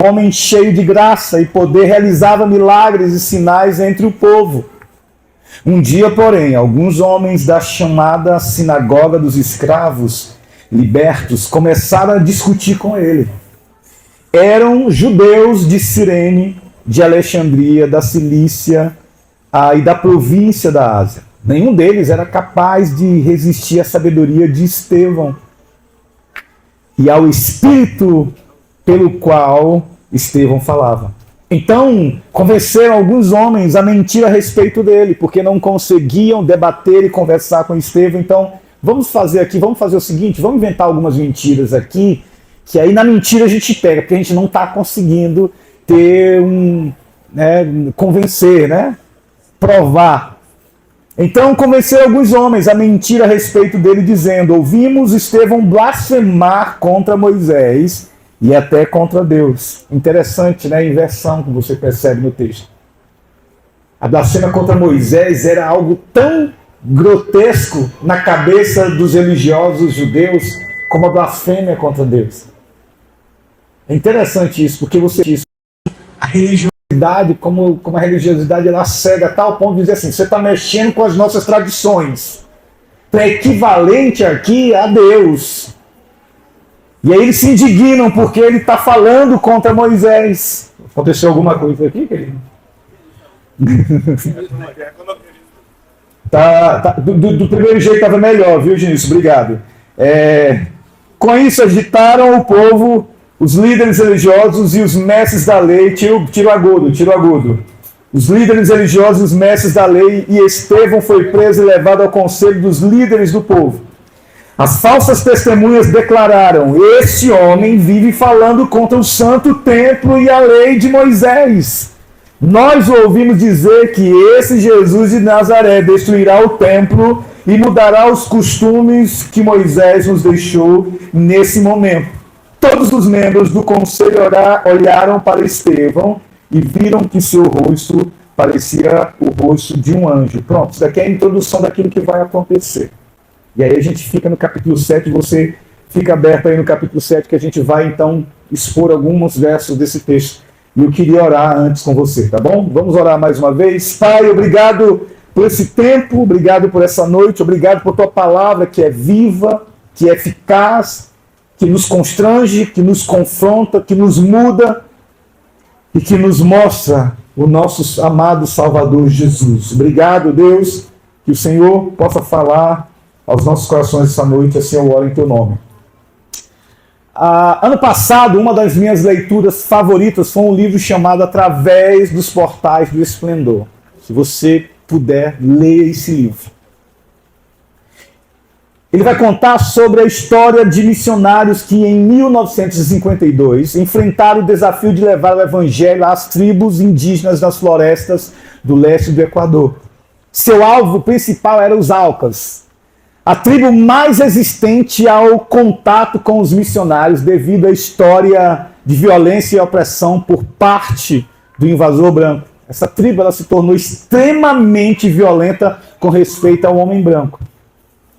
homem cheio de graça e poder, realizava milagres e sinais entre o povo. Um dia, porém, alguns homens da chamada sinagoga dos escravos libertos começaram a discutir com ele. Eram judeus de Cirene, de Alexandria, da Cilícia e da província da Ásia. Nenhum deles era capaz de resistir à sabedoria de Estevão e ao espírito pelo qual Estevão falava. Então, convenceram alguns homens a mentir a respeito dele, porque não conseguiam debater e conversar com Estevão. Então, vamos fazer o seguinte, vamos inventar algumas mentiras aqui, que aí na mentira a gente pega, porque a gente não está conseguindo convencer, provar. Então convenceram alguns homens a mentir a respeito dele, dizendo: ouvimos Estevão blasfemar contra Moisés e até contra Deus. Interessante, a inversão que você percebe no texto. A blasfêmia contra Moisés era algo tão grotesco na cabeça dos religiosos judeus como a blasfêmia contra Deus. É interessante isso, porque você diz a religiosidade, como a religiosidade ela cega a tal ponto de dizer assim: você está mexendo com as nossas tradições. É equivalente aqui a Deus. E aí eles se indignam porque ele está falando contra Moisés. Aconteceu alguma coisa aqui, querido? Do primeiro jeito estava melhor, viu, Genício? Obrigado. Com isso agitaram o povo, os líderes religiosos e os mestres da lei. Tiro agudo. Os líderes religiosos e os mestres da lei, e Estevão foi preso e levado ao conselho dos líderes do povo. As falsas testemunhas declararam: este homem vive falando contra o santo templo e a lei de Moisés. Nós ouvimos dizer que esse Jesus de Nazaré destruirá o templo e mudará os costumes que Moisés nos deixou nesse momento. Todos os membros do conselho olharam para Estevão e viram que seu rosto parecia o rosto de um anjo. Pronto, isso daqui é a introdução daquilo que vai acontecer. E aí a gente fica no capítulo 7, você fica aberto aí no capítulo 7, que a gente vai então expor alguns versos desse texto. E eu queria orar antes com você, tá bom? Vamos orar mais uma vez. Pai, obrigado por esse tempo, obrigado por essa noite, obrigado por tua palavra que é viva, que é eficaz, que nos constrange, que nos confronta, que nos muda e que nos mostra o nosso amado Salvador Jesus. Obrigado, Deus, que o Senhor possa falar aos nossos corações essa noite, assim eu oro em teu nome. Ano passado, uma das minhas leituras favoritas foi um livro chamado Através dos Portais do Esplendor. Se você puder, leia esse livro. Ele vai contar sobre a história de missionários que em 1952 enfrentaram o desafio de levar o evangelho às tribos indígenas das florestas do leste do Equador. Seu alvo principal eram os Aucas, a tribo mais resistente ao contato com os missionários devido à história de violência e opressão por parte do invasor branco. Essa tribo ela se tornou extremamente violenta com respeito ao homem branco.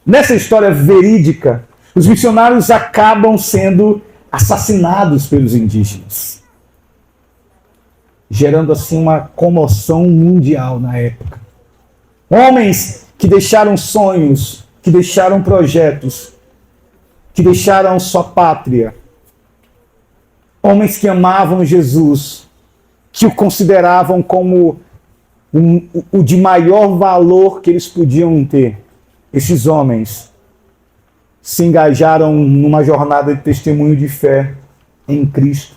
Nessa história verídica, os missionários acabam sendo assassinados pelos indígenas, gerando assim uma comoção mundial na época. Homens que deixaram sonhos, que deixaram projetos, que deixaram sua pátria. Homens que amavam Jesus, que o consideravam como o de maior valor que eles podiam ter. Esses homens se engajaram numa jornada de testemunho de fé em Cristo.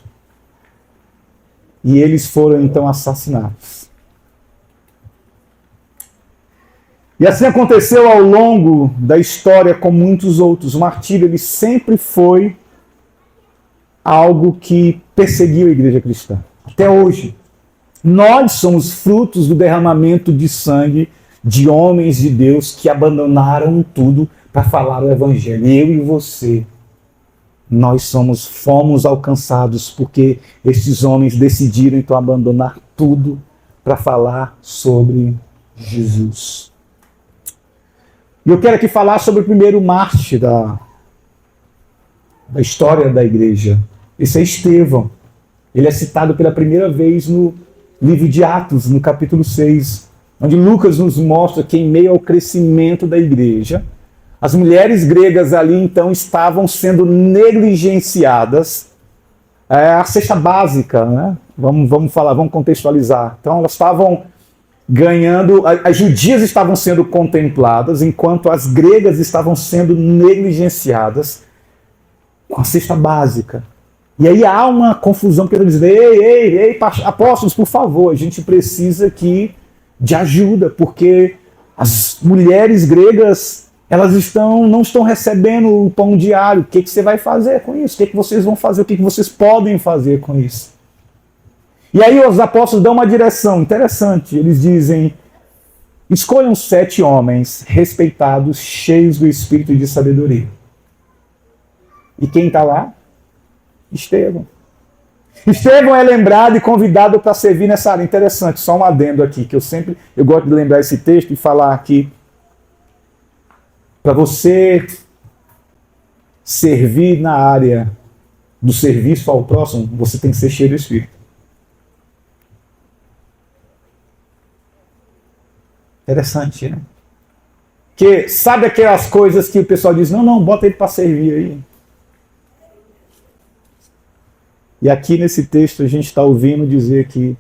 E eles foram então assassinados. E assim aconteceu ao longo da história com muitos outros. O martírio ele sempre foi algo que perseguiu a igreja cristã. Até hoje. Nós somos frutos do derramamento de sangue de homens de Deus que abandonaram tudo para falar o evangelho. Eu e você, nós fomos alcançados porque esses homens decidiram então abandonar tudo para falar sobre Jesus. E eu quero aqui falar sobre o primeiro mártir da história da igreja. Esse é Estevão. Ele é citado pela primeira vez no livro de Atos, no capítulo 6, onde Lucas nos mostra que em meio ao crescimento da igreja, as mulheres gregas ali então estavam sendo negligenciadas. A cesta básica, né? Vamos falar, vamos contextualizar. Então elas estavam ganhando, as judias estavam sendo contempladas, enquanto as gregas estavam sendo negligenciadas com a cesta básica. E aí há uma confusão, porque eles dizem, ei, apóstolos, por favor, a gente precisa aqui de ajuda, porque as mulheres gregas, elas não estão recebendo o pão diário. O que você vai fazer com isso? O que vocês vão fazer? O que vocês podem fazer com isso? E aí os apóstolos dão uma direção interessante. Eles dizem, escolham 7 homens respeitados, cheios do espírito de sabedoria. E quem está lá? Estevão. Estevão é lembrado e convidado para servir nessa área. Interessante, só um adendo aqui, que eu gosto de lembrar esse texto e falar aqui. Para você servir na área do serviço ao próximo, você tem que ser cheio do Espírito. Interessante, né? Porque sabe aquelas coisas que o pessoal diz, não, bota ele para servir aí. E aqui nesse texto a gente está ouvindo dizer que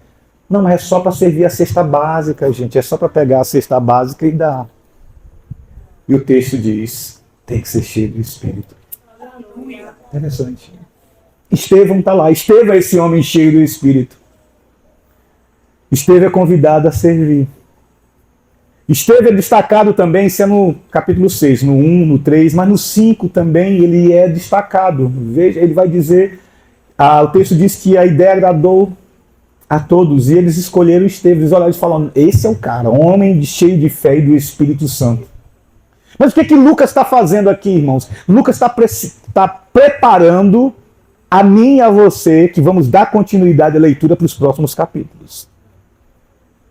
não é só para servir a cesta básica, gente. É só para pegar a cesta básica e dar. E o texto diz, tem que ser cheio do Espírito. Interessante. Estevão está lá. Estevão é esse homem cheio do Espírito. Estevão é convidado a servir. Estevão é destacado também, isso é no capítulo 6, no 1, no 3, mas no 5 também ele é destacado. Veja, ele vai dizer... o texto diz que a ideia agradou a todos e eles escolheram Estevão. Eles falam, esse é o cara, homem cheio de fé e do Espírito Santo. Mas o que Lucas está fazendo aqui, irmãos? Lucas está preparando a mim e a você, que vamos dar continuidade à leitura para os próximos capítulos.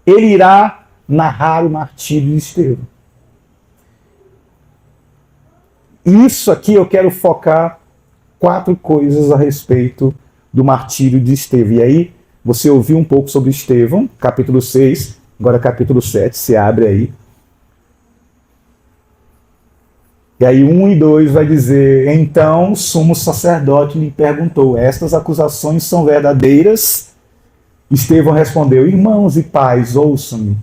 Ele irá narrar o martírio de Estevão. Isso aqui eu quero focar 4 coisas a respeito do martírio de Estevão. E aí, você ouviu um pouco sobre Estevão, capítulo 6, agora capítulo 7, você abre aí. E aí 1 e 2 vai dizer, então o sumo sacerdote lhe perguntou, estas acusações são verdadeiras? Estevão respondeu, irmãos e pais, ouçam-me.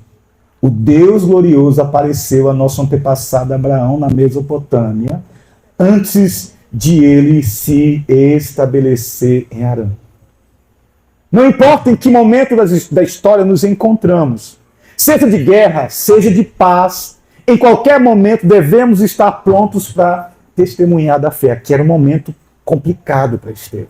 O Deus glorioso apareceu a nosso antepassado Abraão na Mesopotâmia, antes de ele se estabelecer em Harã. Não importa em que momento da história nos encontramos, seja de guerra, seja de paz, em qualquer momento devemos estar prontos para testemunhar da fé. Aqui era um momento complicado para Estevão.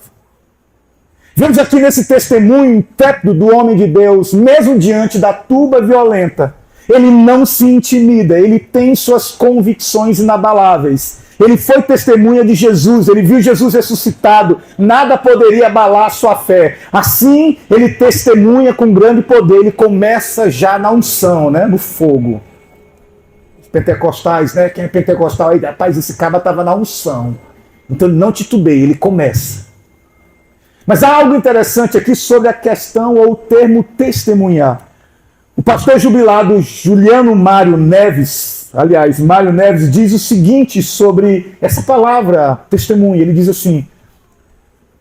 Vemos aqui nesse testemunho intrépido do homem de Deus, mesmo diante da turba violenta, ele não se intimida, ele tem suas convicções inabaláveis. Ele foi testemunha de Jesus, ele viu Jesus ressuscitado, nada poderia abalar sua fé. Assim, ele testemunha com grande poder, ele começa já na unção, né, no fogo. Os pentecostais, né, quem é pentecostal aí, rapaz, esse cara estava na unção. Então ele não titubeia, ele começa. Mas há algo interessante aqui sobre a questão ou o termo testemunhar. O pastor jubilado Juliano Mário Neves, aliás, Mário Neves, diz o seguinte sobre essa palavra testemunha. Ele diz assim,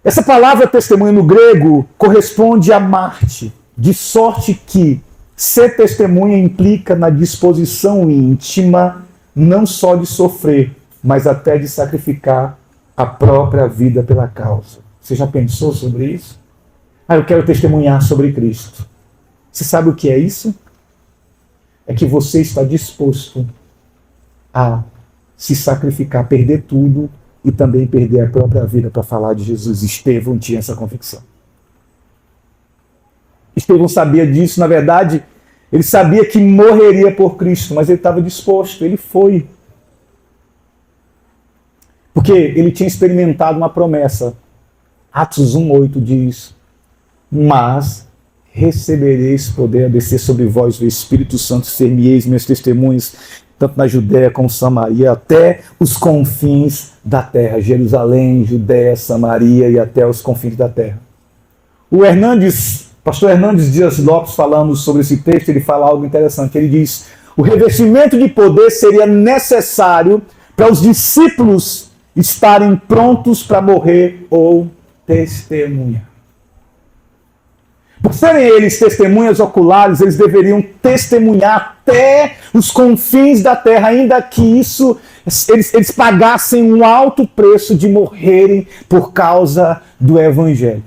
essa palavra testemunha no grego corresponde a Marte, de sorte que ser testemunha implica na disposição íntima não só de sofrer, mas até de sacrificar a própria vida pela causa. Você já pensou sobre isso? Eu quero testemunhar sobre Cristo. Você sabe o que é isso? É que você está disposto a se sacrificar, perder tudo e também perder a própria vida para falar de Jesus. Estevão tinha essa convicção. Estevão sabia disso, na verdade, ele sabia que morreria por Cristo, mas ele estava disposto, ele foi. Porque ele tinha experimentado uma promessa. Atos 1,8 diz, mas recebereis poder a descer sobre vós do Espírito Santo, ser-me-eis meus testemunhos, tanto na Judéia como Samaria, até os confins da terra, Jerusalém, Judéia, Samaria e até os confins da terra. O pastor Hernandes Dias Lopes, falando sobre esse texto, ele fala algo interessante. Ele diz: o revestimento de poder seria necessário para os discípulos estarem prontos para morrer ou testemunhar. Por serem eles testemunhas oculares, eles deveriam testemunhar até os confins da terra, ainda que eles pagassem um alto preço de morrerem por causa do Evangelho.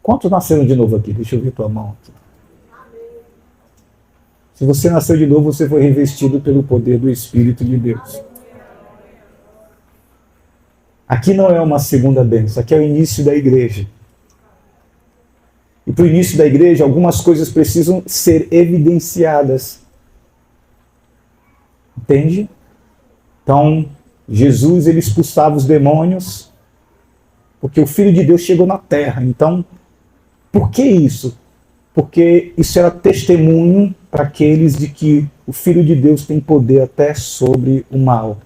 Quantos nasceram de novo aqui? Deixa eu ver tua mão. Se você nasceu de novo, você foi revestido pelo poder do Espírito de Deus. Aqui não é uma segunda bênção, aqui é o início da igreja. E para o início da igreja, algumas coisas precisam ser evidenciadas. Entende? Então, Jesus, ele expulsava os demônios, porque o Filho de Deus chegou na terra. Então, por que isso? Porque isso era testemunho para aqueles de que o Filho de Deus tem poder até sobre o mal.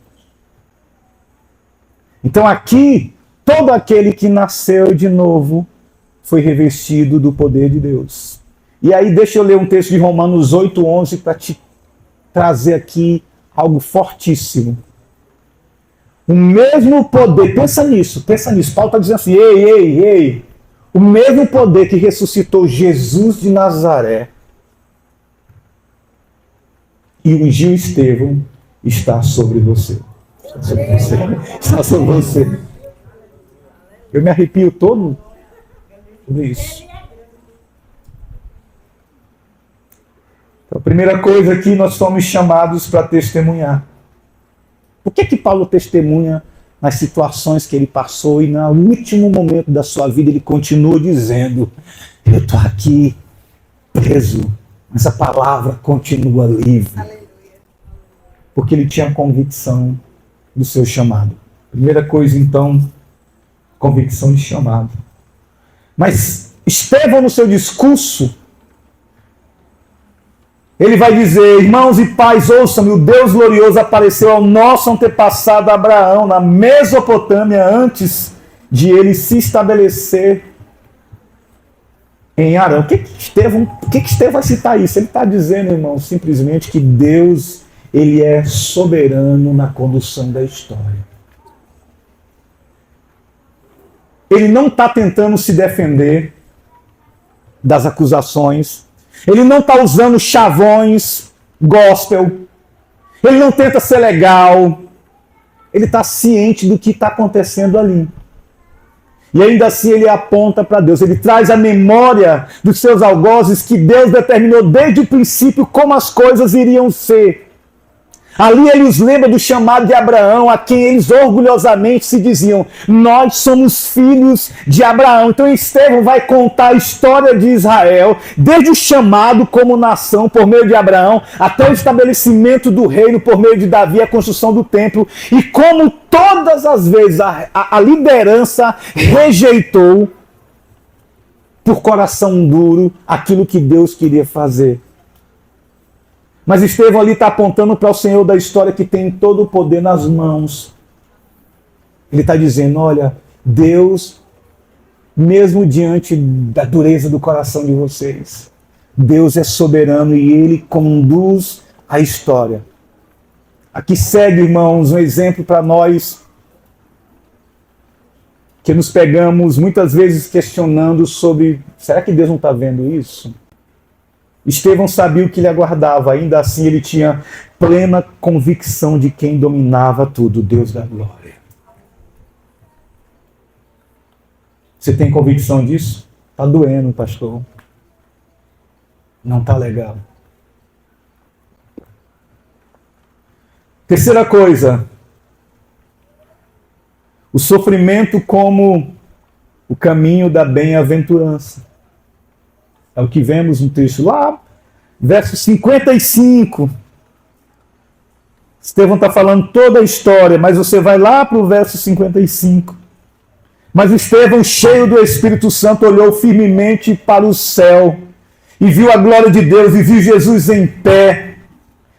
Então aqui, todo aquele que nasceu de novo foi revestido do poder de Deus. E aí deixa eu ler um texto de Romanos 8:11 para te trazer aqui algo fortíssimo. O mesmo poder, pensa nisso. Paulo está dizendo assim, ei. O mesmo poder que ressuscitou Jesus de Nazaré e ungiu Estevão está sobre você. Está sobre você. Eu me arrepio todo por isso. Então, a primeira coisa aqui, nós somos chamados para testemunhar. Por que Paulo testemunha nas situações que ele passou e no último momento da sua vida ele continua dizendo: eu estou aqui preso, mas a palavra continua livre. Porque ele tinha convicção do seu chamado. Primeira coisa, então, convicção de chamado. Mas Estevão, no seu discurso, ele vai dizer: irmãos e pais, ouçam-me, o Deus glorioso apareceu ao nosso antepassado Abraão na Mesopotâmia antes de ele se estabelecer em Arã. Por que Estevão vai citar isso? Ele está dizendo, irmão, simplesmente que Deus, ele é soberano na condução da história. Ele não está tentando se defender das acusações. Ele não está usando chavões, gospel. Ele não tenta ser legal. Ele está ciente do que está acontecendo ali. E ainda assim ele aponta para Deus. Ele traz a memória dos seus algozes que Deus determinou desde o princípio como as coisas iriam ser. Ali ele os lembra do chamado de Abraão, a quem eles orgulhosamente se diziam: nós somos filhos de Abraão. Então Estevão vai contar a história de Israel, desde o chamado como nação por meio de Abraão, até o estabelecimento do reino por meio de Davi, a construção do templo, e como todas as vezes a liderança rejeitou, por coração duro, aquilo que Deus queria fazer. Mas Estevão ali está apontando para o Senhor da história, que tem todo o poder nas mãos. Ele está dizendo: olha, Deus, mesmo diante da dureza do coração de vocês, Deus é soberano e Ele conduz a história. Aqui segue, irmãos, um exemplo para nós, que nos pegamos muitas vezes questionando sobre: será que Deus não está vendo isso? Estevão sabia o que lhe aguardava, ainda assim ele tinha plena convicção de quem dominava tudo, Deus da glória. Você tem convicção disso? Está doendo, pastor. Não está legal. Terceira coisa, o sofrimento como o caminho da bem-aventurança. É o que vemos no texto lá, verso 55. Estevão está falando toda a história, mas você vai lá para o verso 55. Mas Estevão, cheio do Espírito Santo, olhou firmemente para o céu e viu a glória de Deus e viu Jesus em pé,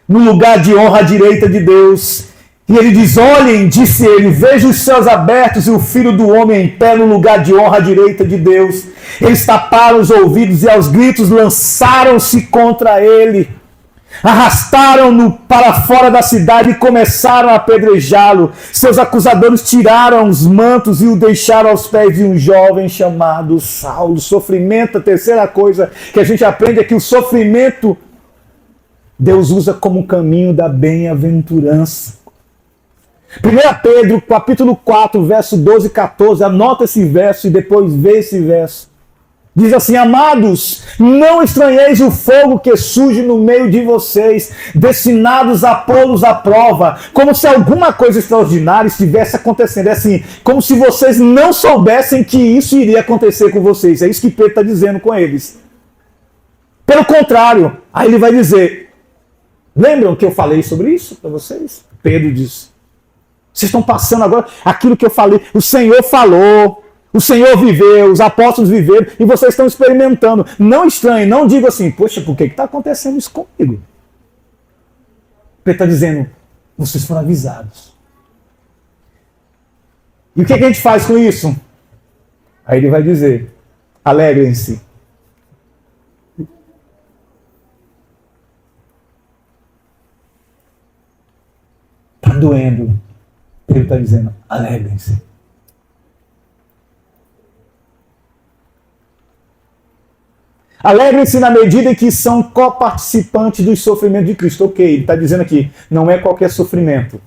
no lugar de honra à direita de Deus. E ele diz: olhem, disse ele, vejo os céus abertos e o Filho do Homem em pé no lugar de honra à direita de Deus. Eles taparam os ouvidos e aos gritos lançaram-se contra ele. Arrastaram-no para fora da cidade e começaram a apedrejá-lo. Seus acusadores tiraram os mantos e o deixaram aos pés de um jovem chamado Saulo. Sofrimento, a terceira coisa que a gente aprende é que o sofrimento Deus usa como caminho da bem-aventurança. 1 Pedro, capítulo 4, verso 12 e 14, anota esse verso e depois vê esse verso. Diz assim: amados, não estranheis o fogo que surge no meio de vocês, destinados a pô-los à prova, como se alguma coisa extraordinária estivesse acontecendo. É assim, como se vocês não soubessem que isso iria acontecer com vocês. É isso que Pedro está dizendo com eles. Pelo contrário, aí ele vai dizer: lembram que eu falei sobre isso para vocês? Pedro diz: vocês estão passando agora aquilo que eu falei. O Senhor falou, o Senhor viveu, os apóstolos viveram, e vocês estão experimentando. Não estranhe, não diga assim: poxa, por que está acontecendo isso comigo? Ele está dizendo: vocês foram avisados. E o que a gente faz com isso? Aí ele vai dizer: alegrem-se. Está doendo. Ele está dizendo: alegrem-se. Alegrem-se na medida em que são coparticipantes dos sofrimentos de Cristo. Ok, ele está dizendo aqui: não é qualquer sofrimento.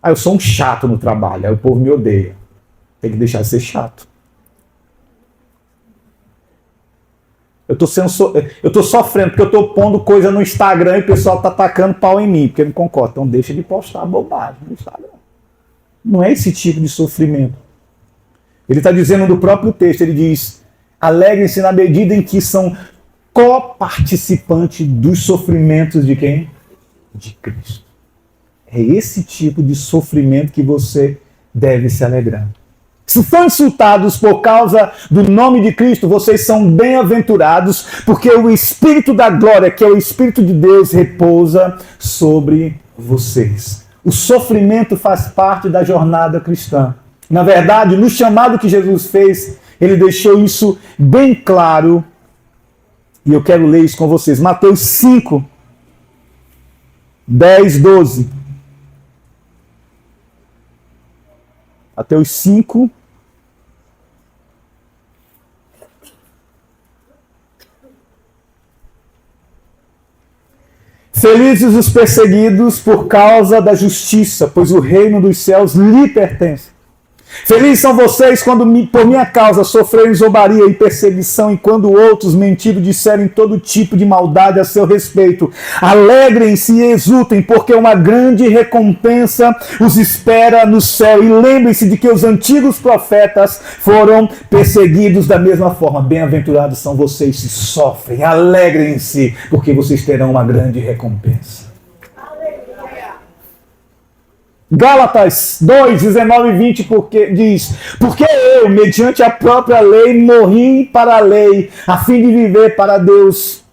Eu sou um chato no trabalho, aí o povo me odeia. Tem que deixar de ser chato. Eu estou sofrendo porque eu estou pondo coisa no Instagram e o pessoal está atacando pau em mim, porque não concorda. Então deixa de postar bobagem no Instagram. Não é esse tipo de sofrimento. Ele está dizendo no próprio texto, ele diz: alegrem-se na medida em que são coparticipantes dos sofrimentos de quem? De Cristo. É esse tipo de sofrimento que você deve se alegrar. Se são insultados por causa do nome de Cristo, vocês são bem-aventurados, porque o Espírito da glória, que é o Espírito de Deus, repousa sobre vocês. O sofrimento faz parte da jornada cristã. Na verdade, no chamado que Jesus fez, ele deixou isso bem claro. E eu quero ler isso com vocês. Mateus 5, 10, 12. Mateus 5, felizes os perseguidos por causa da justiça, pois o reino dos céus lhe pertence. Felizes são vocês quando por minha causa sofrerem zombaria e perseguição, e quando outros mentindo disserem todo tipo de maldade a seu respeito. Alegrem-se e exultem, porque uma grande recompensa os espera no céu. E lembrem-se de que os antigos profetas foram perseguidos da mesma forma. Bem-aventurados são vocês que sofrem. Alegrem-se, porque vocês terão uma grande recompensa. Gálatas 2, 19 e 20 diz: porque eu, mediante a própria lei, morri para a lei, a fim de viver para Deus.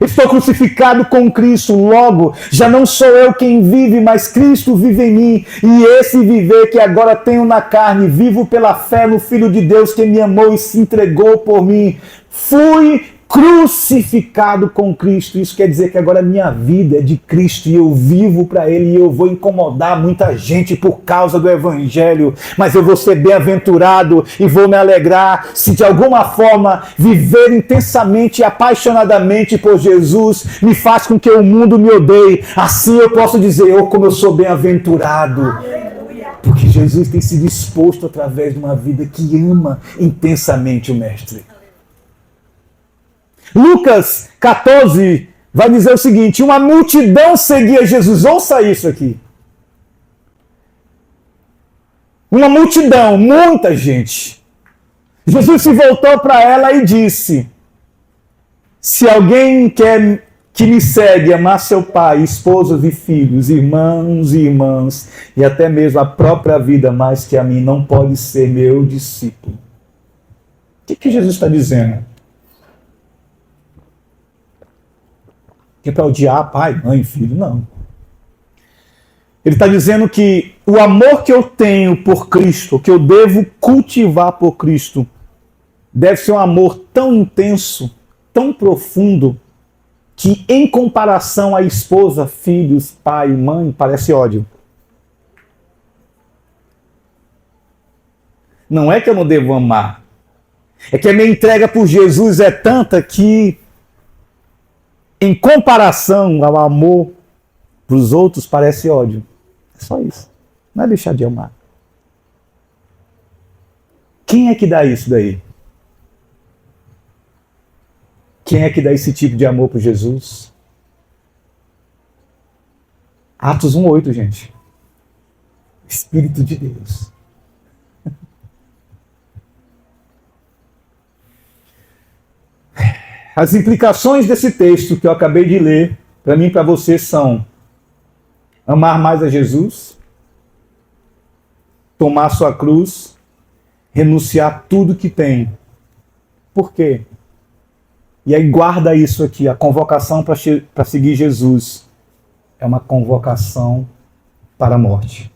Estou crucificado com Cristo, logo, já não sou eu quem vive, mas Cristo vive em mim. E esse viver que agora tenho na carne, vivo pela fé no Filho de Deus que me amou e se entregou por mim. Fui crucificado com Cristo. Isso quer dizer que agora a minha vida é de Cristo e eu vivo para Ele, e eu vou incomodar muita gente por causa do Evangelho, mas eu vou ser bem-aventurado e vou me alegrar se de alguma forma viver intensamente e apaixonadamente por Jesus me faz com que o mundo me odeie. Assim eu posso dizer: oh, como eu sou bem-aventurado, porque Jesus tem se disposto através de uma vida que ama intensamente o Mestre. Lucas 14 vai dizer o seguinte: uma multidão seguia Jesus. Ouça isso aqui. Uma multidão, muita gente. Jesus se voltou para ela e disse: se alguém quer que me segue, amar seu pai, esposas e filhos, irmãos e irmãs, e até mesmo a própria vida mais que a mim, não pode ser meu discípulo. O que Jesus está dizendo? Que é para odiar pai, mãe, filho, não. Ele está dizendo que o amor que eu tenho por Cristo, que eu devo cultivar por Cristo, deve ser um amor tão intenso, tão profundo, que em comparação à esposa, filhos, pai, mãe, parece ódio. Não é que eu não devo amar. É que a minha entrega por Jesus é tanta que, em comparação ao amor para os outros, parece ódio. É só isso. Não é deixar de amar. Quem é que dá isso daí? Quem é que dá esse tipo de amor por Jesus? Atos 1:8, gente. Espírito de Deus. As implicações desse texto que eu acabei de ler, para mim e para você, são amar mais a Jesus, tomar sua cruz, renunciar tudo que tem. Por quê? E aí guarda isso aqui, a convocação para seguir Jesus é uma convocação para a morte.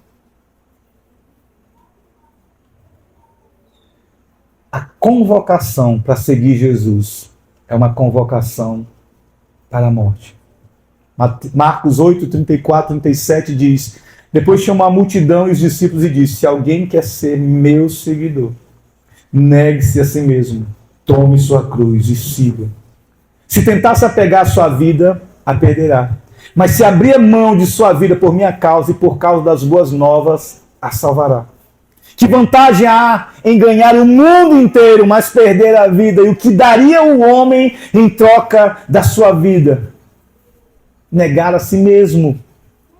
A convocação para seguir Jesus é uma convocação para a morte. Marcos 8, 34, 37 diz: depois chamou a multidão e os discípulos e disse: se alguém quer ser meu seguidor, negue-se a si mesmo, tome sua cruz e siga. Se tentasse apegar a sua vida, a perderá. Mas se abrir mão de sua vida por minha causa e por causa das boas novas, a salvará. Que vantagem há em ganhar o mundo inteiro, mas perder a vida? E o que daria o homem em troca da sua vida? Negar a si mesmo.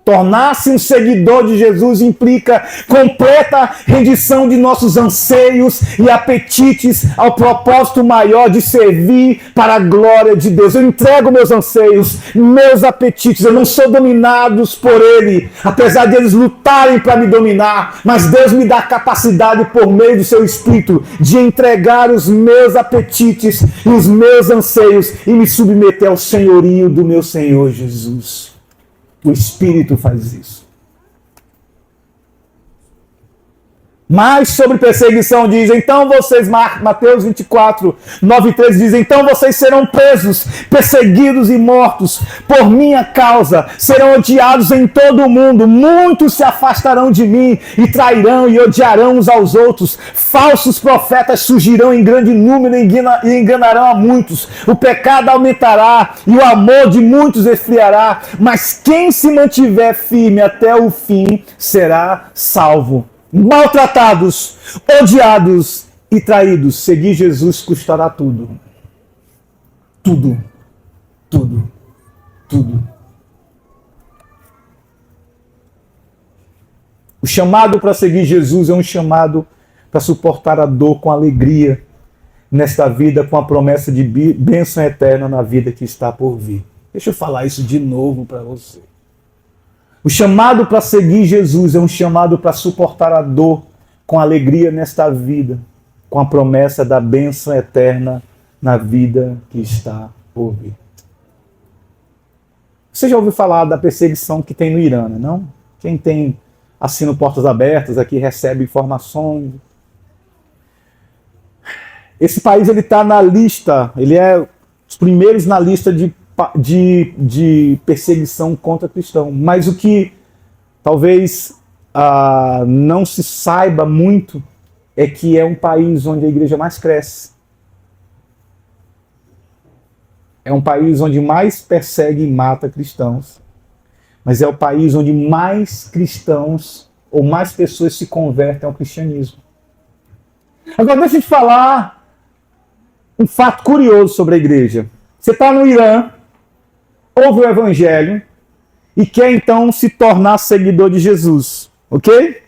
Tornar-se um seguidor de Jesus implica completa rendição de nossos anseios e apetites ao propósito maior de servir para a glória de Deus. Eu entrego meus anseios, meus apetites, eu não sou dominado por Ele, apesar de eles lutarem para me dominar, mas Deus me dá capacidade por meio do seu Espírito de entregar os meus apetites e os meus anseios e me submeter ao senhorio do meu Senhor Jesus. O Espírito faz isso. Mas sobre perseguição diz, então vocês, Mateus 24, 9 e 13 diz, então vocês serão presos, perseguidos e mortos por minha causa, serão odiados em todo o mundo, muitos se afastarão de mim e trairão e odiarão uns aos outros, falsos profetas surgirão em grande número e enganarão a muitos, o pecado aumentará e o amor de muitos esfriará, mas quem se mantiver firme até o fim será salvo. Maltratados, odiados e traídos, seguir Jesus custará tudo. Tudo. Tudo. Tudo. O chamado para seguir Jesus é um chamado para suportar a dor com alegria nesta vida, com a promessa de bênção eterna na vida que está por vir. Deixa eu falar isso de novo para você. O chamado para seguir Jesus é um chamado para suportar a dor com alegria nesta vida, com a promessa da bênção eterna na vida que está por vir. Você já ouviu falar da perseguição que tem no Irã, não? Quem tem assina Portas Abertas aqui recebe informações. Esse país ele está na lista, ele é os primeiros na lista de perseguição contra cristão. Mas o que talvez não se saiba muito é que é um país onde a igreja mais cresce. É um país onde mais persegue e mata cristãos. Mas é o país onde mais cristãos ou mais pessoas se convertem ao cristianismo. Agora deixa eu te falar um fato curioso sobre a igreja. Você está no Irã, ouve o evangelho e quer então se tornar seguidor de Jesus, ok?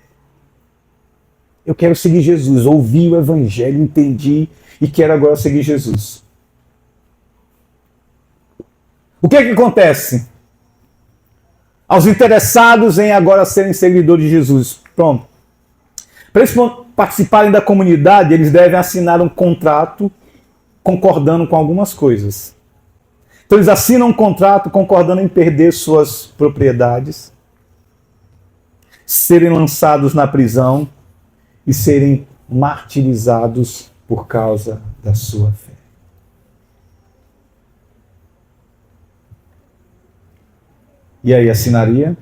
Eu quero seguir Jesus, ouvi o evangelho, entendi e quero agora seguir Jesus. O que acontece? Aos interessados em agora serem seguidores de Jesus, pronto. Para eles participarem da comunidade, eles devem assinar um contrato concordando com algumas coisas. Então eles assinam um contrato concordando em perder suas propriedades, serem lançados na prisão e serem martirizados por causa da sua fé. E aí, assinaria?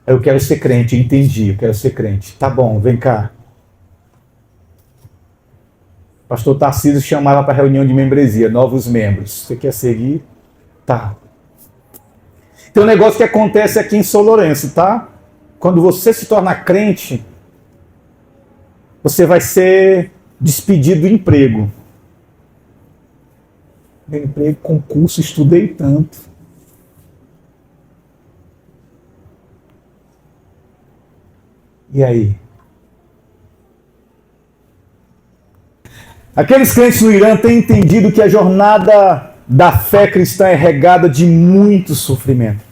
Eu quero ser crente, entendi, eu quero ser crente. Tá bom, vem cá. O pastor Tarcísio chamava para reunião de membresia, novos membros. Você quer seguir? Tá. Tem um negócio que acontece aqui em São Lourenço, tá? Quando você se torna crente, você vai ser despedido do emprego. Meu emprego, concurso, estudei tanto. E aí? Aqueles crentes no Irã têm entendido que a jornada da fé cristã é regada de muito sofrimento.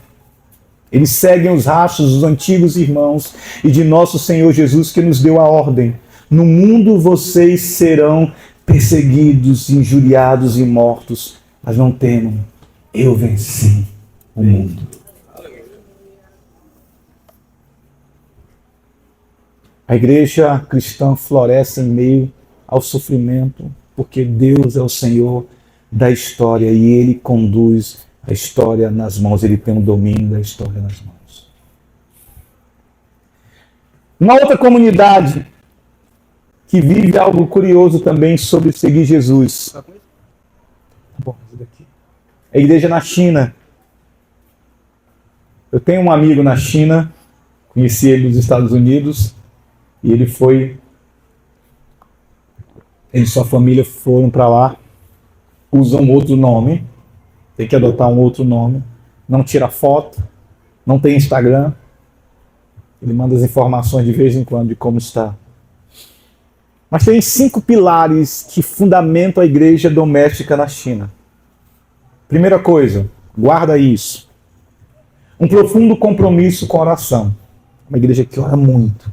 Eles seguem os rastros dos antigos irmãos e de nosso Senhor Jesus, que nos deu a ordem: no mundo vocês serão perseguidos, injuriados e mortos, mas não temam, eu venci o mundo. A igreja cristã floresce em meio ao sofrimento, porque Deus é o Senhor da história e Ele conduz a história nas mãos, Ele tem o domínio da história nas mãos. Uma outra comunidade que vive algo curioso também sobre seguir Jesus. É a igreja na China. Eu tenho um amigo na China, conheci ele nos Estados Unidos, e ele e sua família foram para lá, usam outro nome, tem que adotar um outro nome, não tira foto, não tem Instagram, ele manda as informações de vez em quando de como está. Mas tem 5 pilares que fundamentam a igreja doméstica na China. Primeira coisa, guarda isso. Um profundo compromisso com a oração. Uma igreja que ora muito.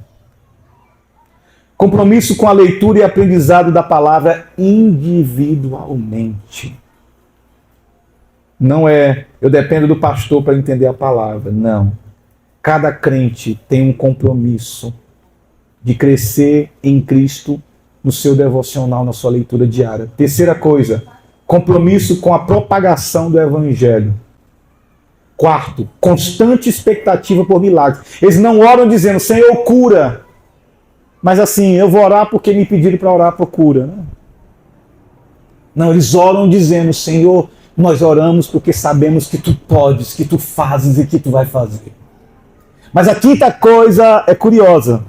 Compromisso com a leitura e aprendizado da palavra individualmente. Não é, eu dependo do pastor para entender a palavra. Não. Cada crente tem um compromisso de crescer em Cristo no seu devocional, na sua leitura diária. Terceira coisa, compromisso com a propagação do Evangelho. Quarto, constante expectativa por milagres. Eles não oram dizendo, Senhor, cura. Mas assim, eu vou orar porque me pediram para orar por cura. Não, eles oram dizendo, Senhor, nós oramos porque sabemos que Tu podes, que Tu fazes e que Tu vai fazer. Mas a quinta coisa é curiosa.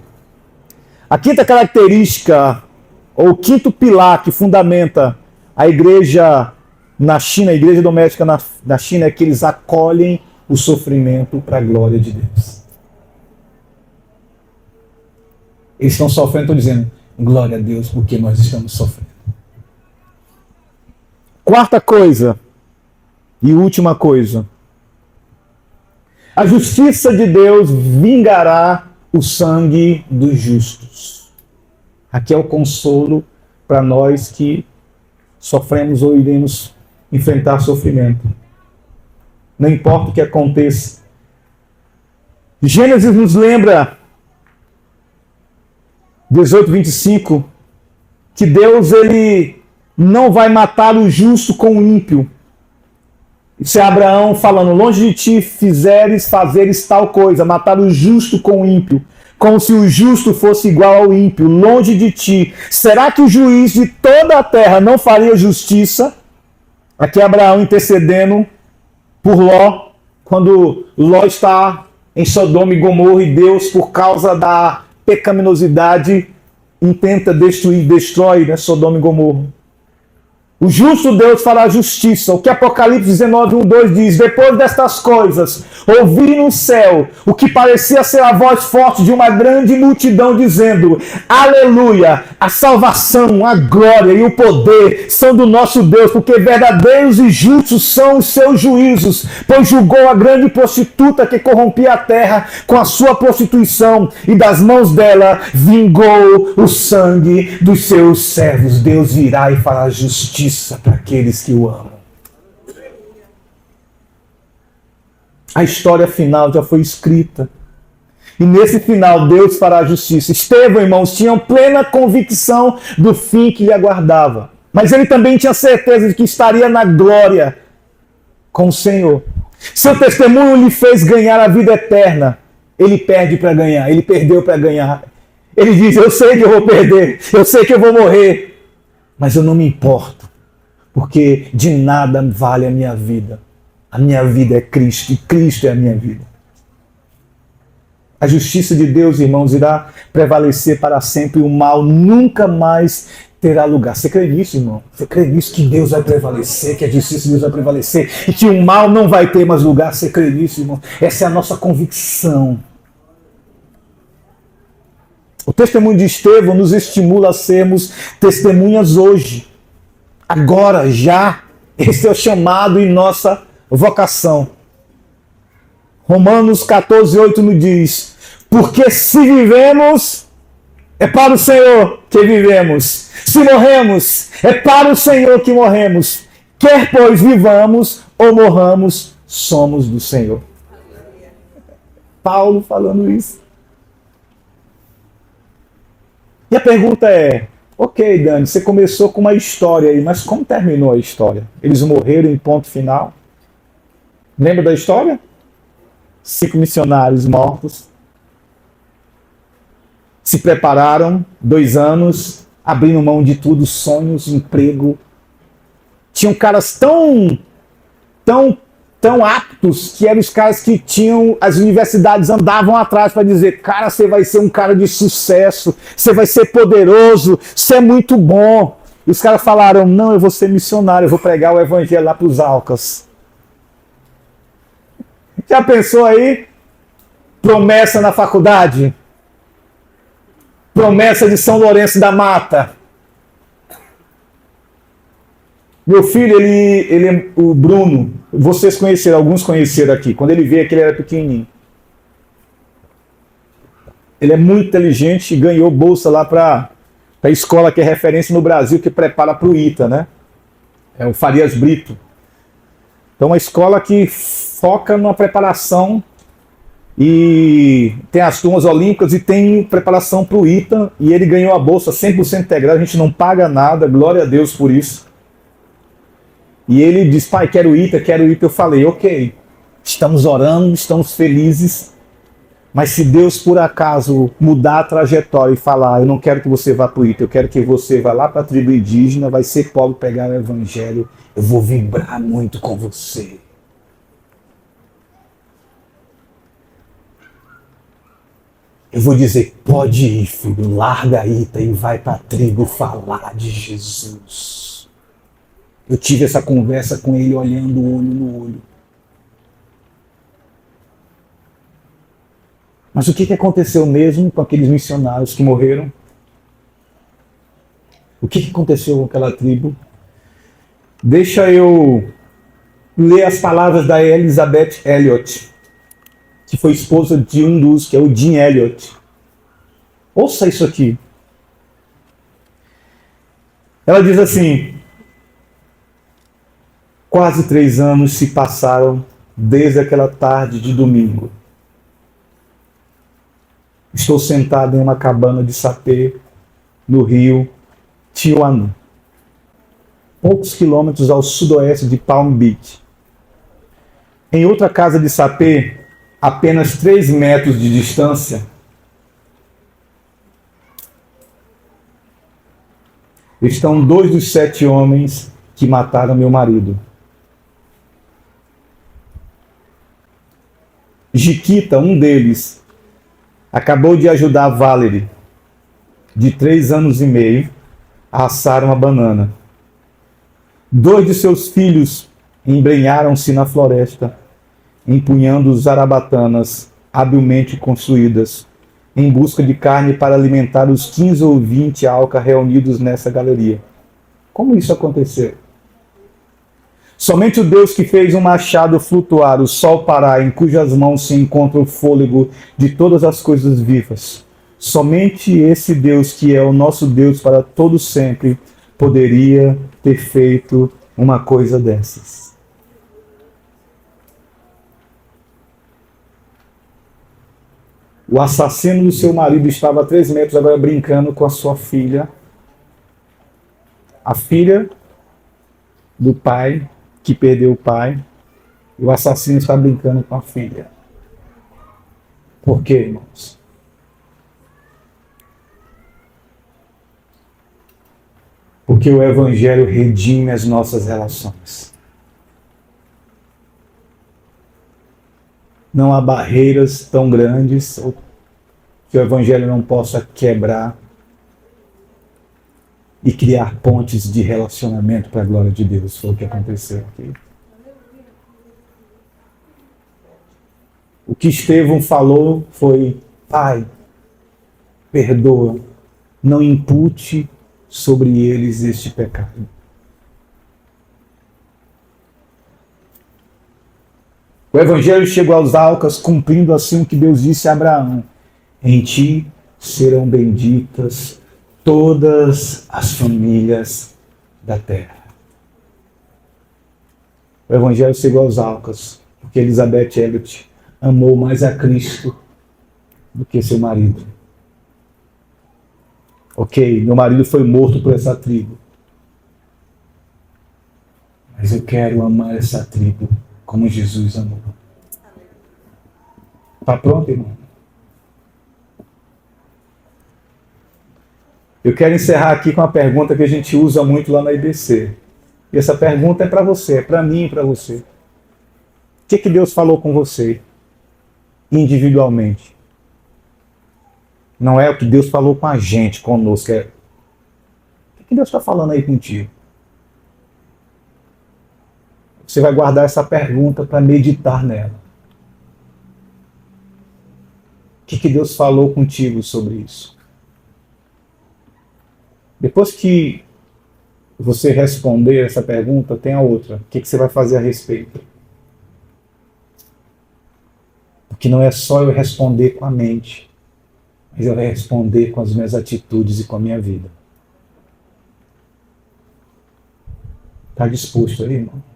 A quinta característica, ou o quinto pilar que fundamenta a igreja na China, a igreja doméstica na China, é que eles acolhem o sofrimento para a glória de Deus. Eles estão sofrendo, estão dizendo, glória a Deus, porque nós estamos sofrendo. Quarta coisa, e última coisa. A justiça de Deus vingará o sangue dos justos. Aqui é o consolo para nós que sofremos ou iremos enfrentar sofrimento. Não importa o que aconteça. Gênesis nos lembra, 18:25, que Deus ele não vai matar o justo com o ímpio. Isso é Abraão falando, longe de ti fazeres tal coisa, matar o justo com o ímpio, como se o justo fosse igual ao ímpio, longe de ti. Será que o juiz de toda a terra não faria justiça? Aqui Abraão intercedendo por Ló, quando Ló está em Sodoma e Gomorra e Deus, por causa da pecaminosidade, intenta destrói Sodoma e Gomorra. O justo Deus fará justiça. O que Apocalipse 19:1-2 diz: depois destas coisas, ouvi no céu o que parecia ser a voz forte de uma grande multidão dizendo: aleluia, a salvação, a glória e o poder são do nosso Deus, porque verdadeiros e justos são os seus juízos, pois julgou a grande prostituta que corrompia a terra com a sua prostituição, e das mãos dela vingou o sangue dos seus servos. Deus virá e fará justiça para aqueles que o amam. A história final já foi escrita. E nesse final Deus fará a justiça. Estevão, irmãos, tinha plena convicção do fim que lhe aguardava. Mas ele também tinha certeza de que estaria na glória com o Senhor. Seu testemunho lhe fez ganhar a vida eterna. Ele perde para ganhar, ele perdeu para ganhar. Ele diz, eu sei que eu vou perder, eu sei que eu vou morrer, mas eu não me importo, porque de nada vale a minha vida. A minha vida é Cristo e Cristo é a minha vida. A justiça de Deus, irmãos, irá prevalecer para sempre. O mal nunca mais terá lugar. Você crê nisso, irmão? Você crê nisso que Deus vai prevalecer, que a justiça de Deus vai prevalecer e que o mal não vai ter mais lugar? Você crê nisso, irmão? Essa é a nossa convicção. O testemunho de Estevão nos estimula a sermos testemunhas hoje. Agora, já. Esse é o chamado e nossa vocação. Romanos 14:8 nos diz: porque se vivemos, é para o Senhor que vivemos. Se morremos, é para o Senhor que morremos. Quer pois vivamos ou morramos, somos do Senhor. Paulo falando isso. E a pergunta é, ok, Dani, você começou com uma história aí, mas como terminou a história? Eles morreram em ponto final? Lembra da história? 5 missionários mortos. Se prepararam 2 anos, abrindo mão de tudo, sonhos, emprego. Tinham caras tão aptos que eram os caras que tinham, as universidades andavam atrás para dizer, cara, você vai ser um cara de sucesso, você vai ser poderoso, você é muito bom. E os caras falaram, não, eu vou ser missionário, eu vou pregar o evangelho lá para os Alcas. Já pensou aí? Promessa na faculdade? Promessa de São Lourenço da Mata. Meu filho, o Bruno, vocês conheceram, alguns conheceram aqui. Quando ele veio aqui, ele era pequenininho. Ele é muito inteligente e ganhou bolsa lá para a escola que é referência no Brasil, que prepara para o ITA, né? É o Farias Brito. Então, uma escola que foca na preparação e tem as turmas olímpicas e tem preparação para o ITA, e ele ganhou a bolsa 100% integrada, a gente não paga nada, glória a Deus por isso. E ele disse, pai, quero ITA. Eu falei, ok, estamos orando, estamos felizes, mas se Deus por acaso mudar a trajetória e falar, eu não quero que você vá para o ITA, eu quero que você vá lá para a tribo indígena, vai ser pobre pegar o evangelho, eu vou vibrar muito com você. Eu vou dizer, pode ir, filho, larga a ITA e vai para a tribo falar de Jesus. Eu tive essa conversa com ele olhando olho no olho. Mas o que aconteceu mesmo com aqueles missionários que morreram? O que aconteceu com aquela tribo? Deixa eu ler as palavras da Elizabeth Elliot, que foi esposa de um dos, que é o Jim Elliot. Ouça isso aqui. Ela diz assim, quase 3 anos se passaram desde aquela tarde de domingo. Estou sentado em uma cabana de sapê no rio Tijuana, poucos quilômetros ao sudoeste de Palm Beach. Em outra casa de sapê, apenas 3 metros de distância, estão 2 dos 7 homens que mataram meu marido. Jiquita, um deles, acabou de ajudar Valerie, de 3 anos e meio, a assar uma banana. 2 de seus filhos embrenharam-se na floresta, empunhando zarabatanas habilmente construídas, em busca de carne para alimentar os 15 ou 20 Auca reunidos nessa galeria. Como isso aconteceu? Somente o Deus que fez um machado flutuar, o sol parar, em cujas mãos se encontra o fôlego de todas as coisas vivas. Somente esse Deus, que é o nosso Deus para todo sempre, poderia ter feito uma coisa dessas. O assassino do seu marido estava a 3 metros agora brincando com a sua filha. A filha do pai que perdeu o pai. E o assassino está brincando com a filha. Por quê, irmãos? Porque o Evangelho redime as nossas relações. Não há barreiras tão grandes que o Evangelho não possa quebrar e criar pontes de relacionamento para a glória de Deus. Foi o que aconteceu aqui. O que Estevão falou foi: Pai, perdoa, não impute sobre eles este pecado. O Evangelho chegou aos Alcas cumprindo assim o que Deus disse a Abraão: em ti serão benditas todas as famílias da terra. O Evangelho chegou aos Alcas porque Elizabeth Elliot amou mais a Cristo do que seu marido. Ok, meu marido foi morto por essa tribo. Mas eu quero amar essa tribo como Jesus amou. Está pronto, irmão? Eu quero encerrar aqui com uma pergunta que a gente usa muito lá na IBC. E essa pergunta é para você, é para mim e para você. O que Deus falou com você individualmente? Não é o que Deus falou com a gente, conosco. É o que Deus está falando aí contigo? Você vai guardar essa pergunta para meditar nela. O que Deus falou contigo sobre isso? Depois que você responder essa pergunta, tem a outra. O que você vai fazer a respeito? Porque não é só eu responder com a mente, mas eu vou responder com as minhas atitudes e com a minha vida. Está disposto aí, irmão?